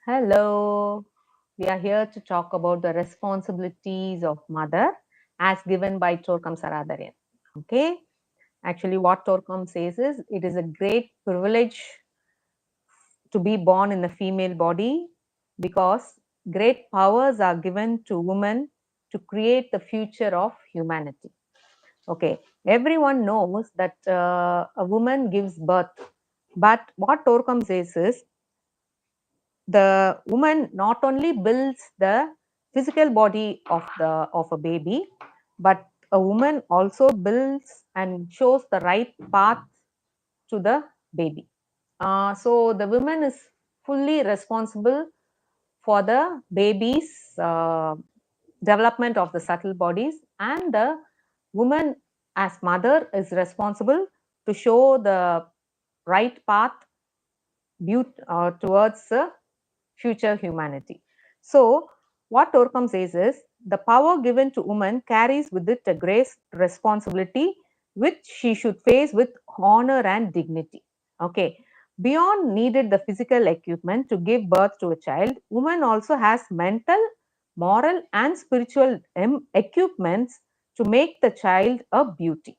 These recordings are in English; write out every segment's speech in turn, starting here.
Hello, we are here to talk about the responsibilities of mother as given by Torkom Saraydarian. Okay, actually, what Torkom says is it is a great privilege to be born in a female body because great powers are given to women to create the future of humanity. Okay, everyone knows that a woman gives birth, but what Torkom says is the woman not only builds the physical body of a baby, but a woman also builds and shows the right path to the baby. So the woman is fully responsible for the baby's development of the subtle bodies, and the woman as mother is responsible to show the right path towards future humanity. So, what Torkom says is the power given to woman carries with it a great responsibility which she should face with honor and dignity. Okay. Beyond needed the physical equipment to give birth to a child, woman also has mental, moral, and spiritual equipments to make the child a beauty.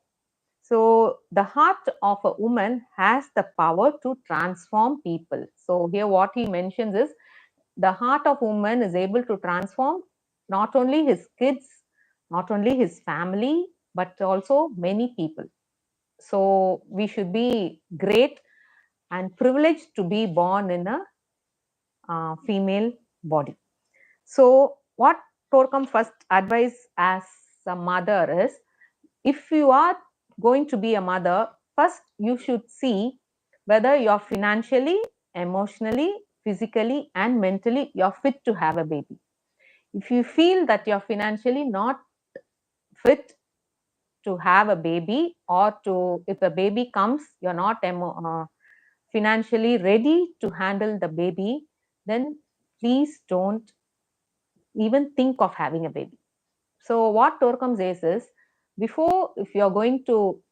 So the heart of a woman has the power to transform people. So here what he mentions is the heart of woman is able to transform not only his kids, not only his family, but also many people. So we should be great and privileged to be born in a female body. So what Torkom first advice as a mother is, if you are going to be a mother, first you should see whether you're financially, emotionally, physically, and mentally you're fit to have a baby. If you feel that you're financially not fit to have a baby, or to if a baby comes, you're not financially ready to handle the baby, then please don't even think of having a baby. So what Torkom says is, before if you're going to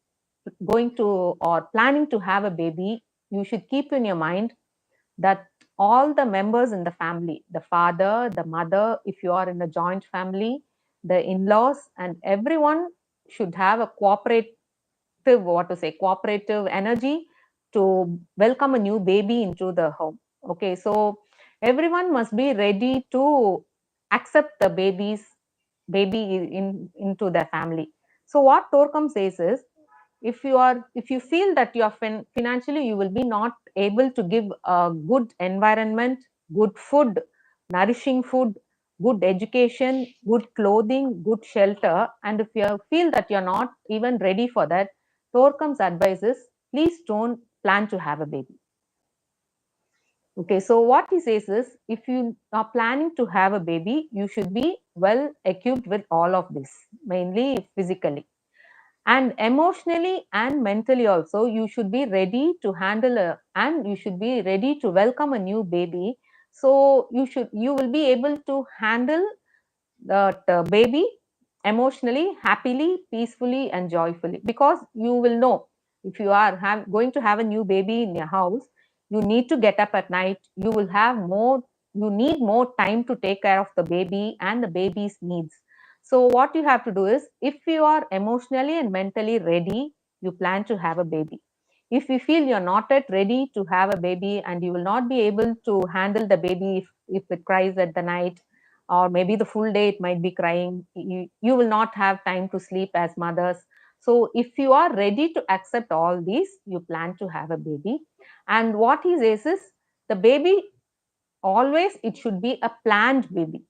or planning to have a baby, you should keep in your mind that all the members in the family, the father, the mother, if you are in a joint family, the in-laws, and everyone should have a cooperative energy to welcome a new baby into the home. Okay, so everyone must be ready to accept the baby into their family. So what Torkom says is, if you feel that you are financially you will be not able to give a good environment, good food, nourishing food, good education, good clothing, good shelter, and if you feel that you're not even ready for that, Torkam's advice is, please don't plan to have a baby. Okay, so what he says is, if you are planning to have a baby, you should be well equipped with all of this, mainly physically. And emotionally and mentally also, you should be ready to handle and you should be ready to welcome a new baby. So you will be able to handle that baby emotionally, happily, peacefully, and joyfully, because you will know, if you are going to have a new baby in your house, you need to get up at night, you need more time to take care of the baby and the baby's needs. So what you have to do is, if you are emotionally and mentally ready, you plan to have a baby. If you feel you're not yet ready to have a baby and you will not be able to handle the baby if it cries at the night, or maybe the full day it might be crying, you will not have time to sleep as mothers. So if you are ready to accept all these, you plan to have a baby. And what he says is, the baby, always it should be a planned baby.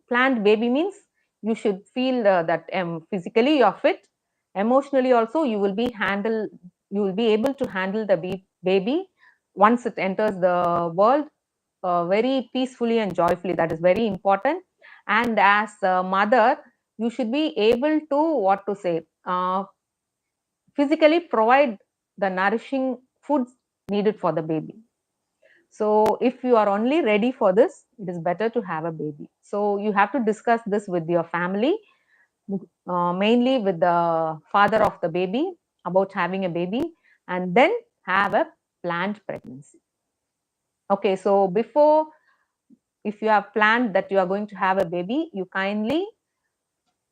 Planned baby means you should feel that physically you're fit, emotionally also you will be able to handle the baby once it enters the world very peacefully and joyfully. That is very important. And as a mother, you should be able to, what to say, physically provide the nourishing foods needed for the baby. So if you are only ready for this, it is better to have a baby. So you have to discuss this with your family, mainly with the father of the baby, about having a baby, and then have a planned pregnancy. Okay, so before, if you have planned that you are going to have a baby, you kindly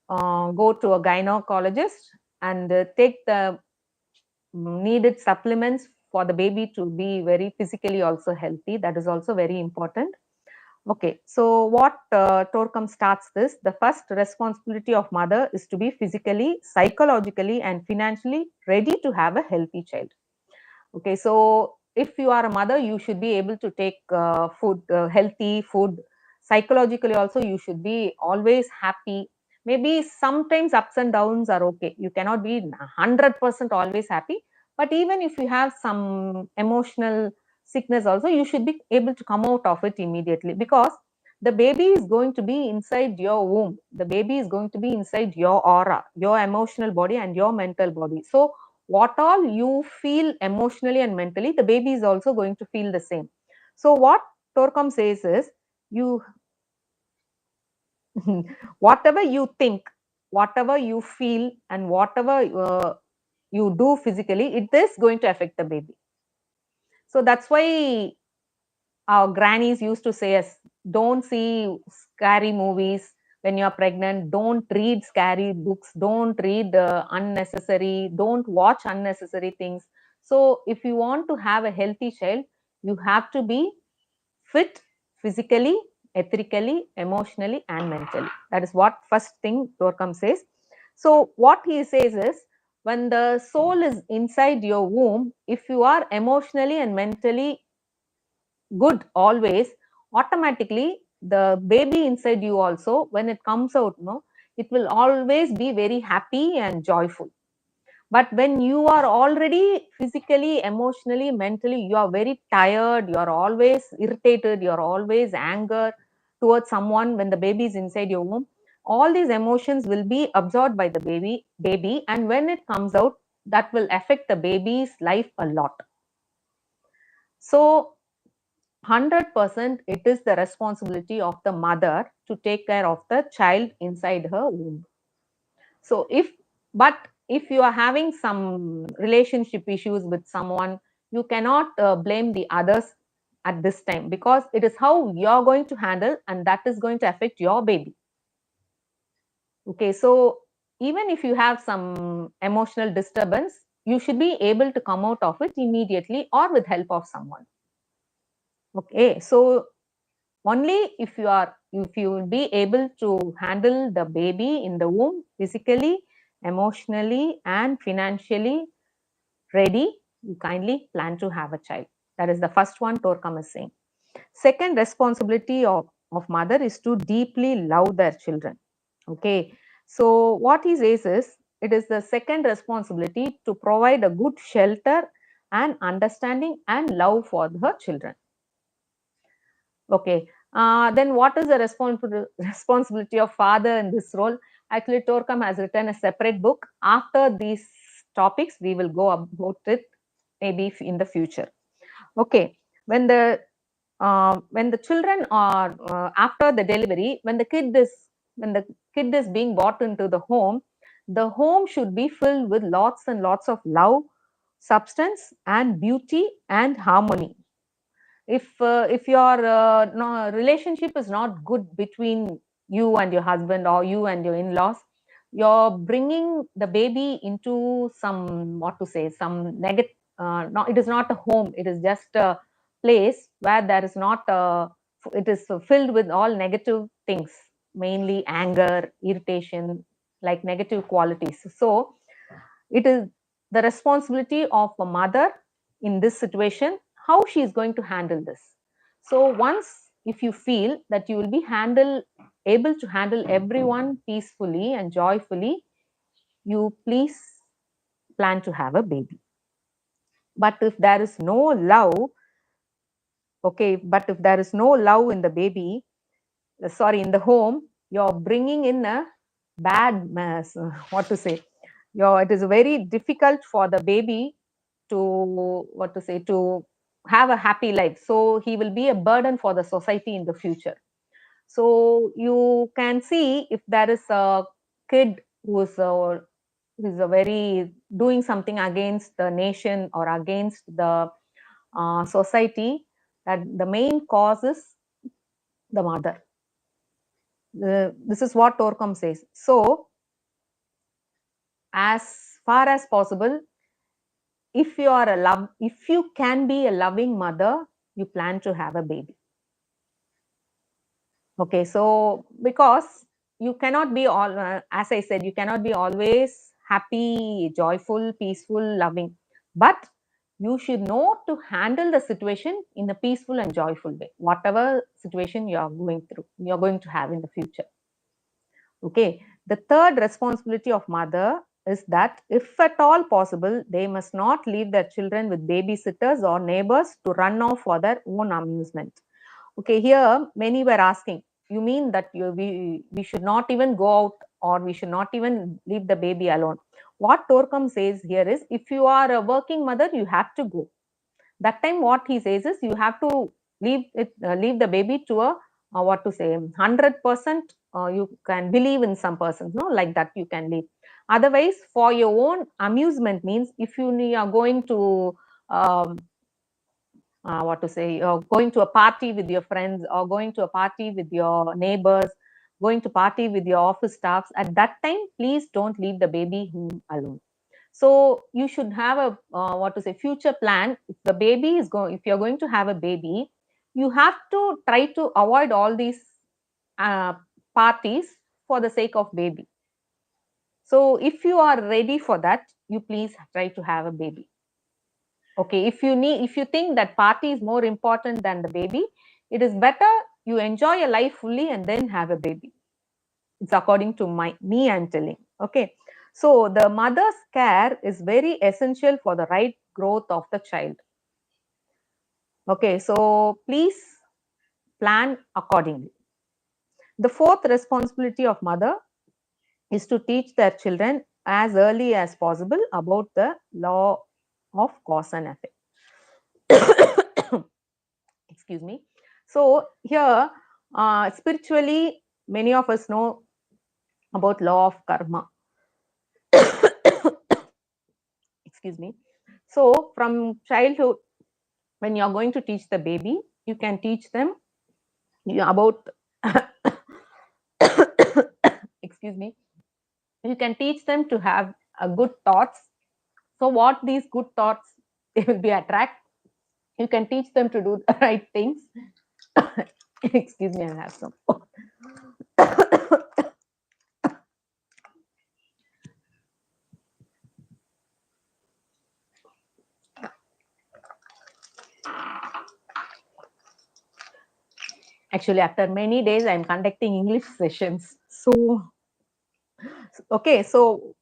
go to a gynecologist and take the needed supplements for the baby to be very physically also healthy. That is also very important. Okay, so what Torkom starts this, the first responsibility of mother is to be physically, psychologically and financially ready to have a healthy child. Okay, so if you are a mother, you should be able to take food, healthy food. Psychologically also, you should be always happy. Maybe sometimes ups and downs are okay. You cannot be 100% always happy. But even if you have some emotional sickness also, you should be able to come out of it immediately, because the baby is going to be inside your womb. The baby is going to be inside your aura, your emotional body and your mental body. So what all you feel emotionally and mentally, the baby is also going to feel the same. So what Torkom says is, you whatever you think, whatever you feel and whatever you do physically, it is going to affect the baby. So that's why our grannies used to say us, don't see scary movies when you're pregnant, don't read scary books, don't read unnecessary, don't watch unnecessary things. So if you want to have a healthy child, you have to be fit physically, ethically, emotionally and mentally. That is what first thing Torkom says. So what he says is, when the soul is inside your womb, if you are emotionally and mentally good always, automatically the baby inside you also, when it comes out, no, it will always be very happy and joyful. But when you are already physically, emotionally, mentally, you are very tired, you are always irritated, you are always anger towards someone, when the baby is inside your womb, all these emotions will be absorbed by the baby, and when it comes out, that will affect the baby's life a lot. So 100% it is the responsibility of the mother to take care of the child inside her womb. So if you are having some relationship issues with someone, you cannot blame the others at this time, because it is how you're going to handle, and that is going to affect your baby. Okay, so even if you have some emotional disturbance, you should be able to come out of it immediately or with help of someone. Okay, so only if you will be able to handle the baby in the womb physically, emotionally and financially ready, you kindly plan to have a child. That is the first one Torkom is saying. Second responsibility of mother is to deeply love their children. Okay, so what he says is, it is the second responsibility to provide a good shelter and understanding and love for her children. Okay. Then what is the responsibility of father in this role? Actually, Torkom has written a separate book. After these topics, we will go about it maybe in the future. Okay. When the children are after the delivery, when the kid is being brought into the home should be filled with lots and lots of love, substance, and beauty and harmony. If your no, relationship is not good between you and your husband or you and your in-laws, you're bringing the baby into some, what to say, some negative, no, it is not a home, it is just a place where there is not it is filled with all negative things, mainly anger, irritation, like negative qualities. So it is the responsibility of a mother in this situation, how she is going to handle this. So once, if you feel that you will be able to handle everyone peacefully and joyfully, you please plan to have a baby. But if there is no love, okay, but if there is no love in the baby, sorry, in the home, you're bringing in a bad mass, what to say, it is very difficult for the baby to, what to say, to have a happy life. So he will be a burden for the society in the future. So you can see, if there is a kid who is a very doing something against the nation or against the society, that the main cause is the mother. This is what Torkom says. So, as far as possible, if you can be a loving mother, you plan to have a baby. Okay, so because you cannot be all, as I said, you cannot be always happy, joyful, peaceful, loving, but you should know to handle the situation in a peaceful and joyful way, whatever situation you are going through, you are going to have in the future. Okay, the third responsibility of mother is that if at all possible, they must not leave their children with babysitters or neighbors to run off for their own amusement. Okay, here many were asking, you mean that we should not even go out, or we should not even leave the baby alone? What Torkom says here is, if you are a working mother, you have to go. That time what he says is, you have to leave the baby to a what to say, 100%. You can believe in some persons, no, like that you can leave. Otherwise, for your own amusement, means if you are going to um, what to say, going to a party with your friends, or going to a party with your neighbors, going to party with your office staffs, at that time please don't leave the baby home alone. So you should have a what to say, future plan. If the baby is going, if you're going to have a baby, you have to try to avoid all these uh, parties for the sake of baby. So if you are ready for that, you please try to have a baby. Okay, if you think that party is more important than the baby, it is better you enjoy your life fully and then have a baby. It's according to me I'm telling. Okay, so the mother's care is very essential for the right growth of the child. Okay, so please plan accordingly. The fourth responsibility of mother is to teach their children as early as possible about the law of cause and effect. Excuse me. So here, spiritually, many of us know about law of karma. Excuse me. So from childhood, when you are going to teach the baby, you can teach them about excuse me, you can teach them to have good thoughts. So what these good thoughts, they will be attract. You can teach them to do the right things. Excuse me, I have some. Actually, after many days, I'm conducting English sessions. So, okay, so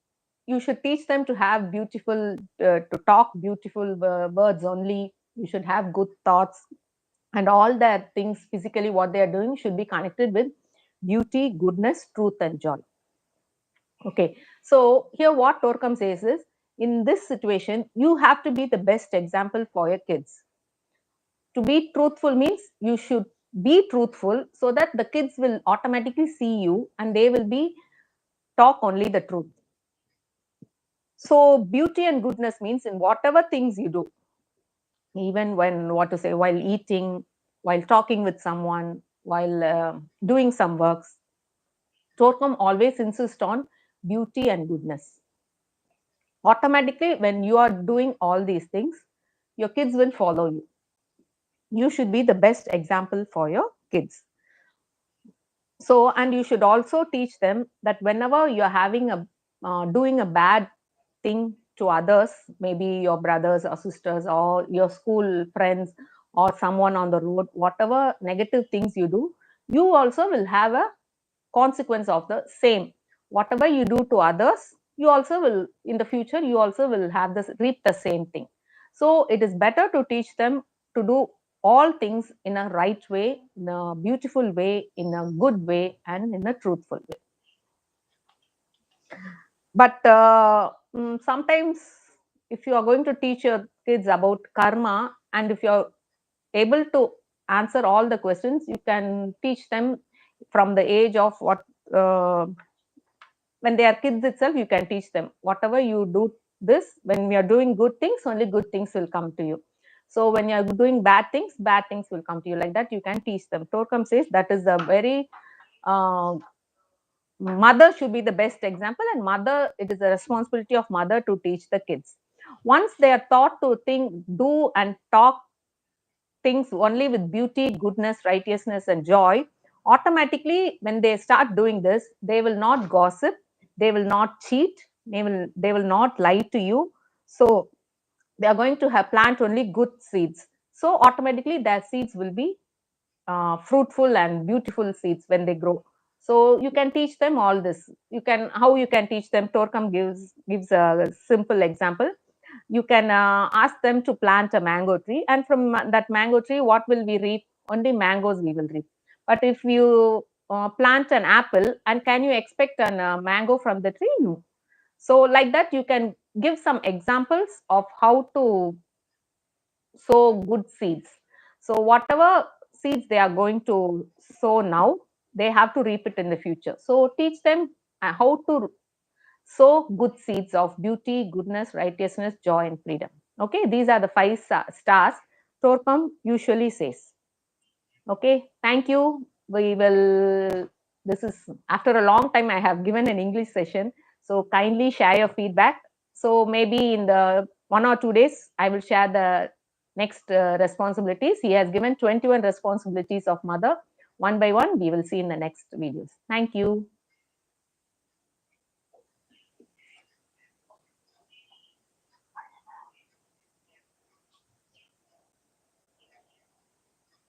you should teach them to have beautiful, to talk beautiful words only. You should have good thoughts, and all that things physically what they are doing should be connected with beauty, goodness, truth, and joy. Okay, so here what Torkom says is, in this situation, you have to be the best example for your kids. To be truthful means you should be truthful so that the kids will automatically see you and they will be talk only the truth. So beauty and goodness means in whatever things you do, even when what to say, while eating, while talking with someone, while doing some works, Torkom always insists on beauty and goodness. Automatically, when you are doing all these things, your kids will follow you. You should be the best example for your kids. So, and you should also teach them that whenever you're having a doing a bad thing to others, maybe your brothers or sisters or your school friends or someone on the road, whatever negative things you do, you also will have a consequence of the same. Whatever you do to others, you also will, in the future, you also will have this, reap the same thing. So it is better to teach them to do all things in a right way, in a beautiful way, in a good way, and in a truthful way. But sometimes, if you are going to teach your kids about karma, and if you are able to answer all the questions, you can teach them from the age of what, when they are kids itself, you can teach them whatever you do this, when we are doing good things, only good things will come to you. So when you're doing bad things will come to you. Like that, you can teach them. Torkom says that is a very mother should be the best example, and mother, it is the responsibility of mother to teach the kids. Once they are taught to think, do and talk things only with beauty, goodness, righteousness and joy, automatically when they start doing this, they will not gossip, they will not cheat, they will not lie to you. So they are going to have plant only good seeds. So automatically their seeds will be fruitful and beautiful seeds when they grow. So you can teach them all this. How you can teach them? Torkom gives a simple example. You can ask them to plant a mango tree, and from that mango tree, what will we reap? Only mangoes we will reap. But if you plant an apple, and can you expect a mango from the tree? No. So like that, you can give some examples of how to sow good seeds. So whatever seeds they are going to sow now, they have to reap it in the future. So teach them how to sow good seeds of beauty, goodness, righteousness, joy, and freedom. Okay, these are the five stars Torkom usually says. Okay, thank you. We will, this is after a long time I have given an English session. So kindly share your feedback. So maybe in the 1 or 2 days, I will share the next responsibilities. He has given 21 responsibilities of mother. One by one, we will see in the next videos. Thank you.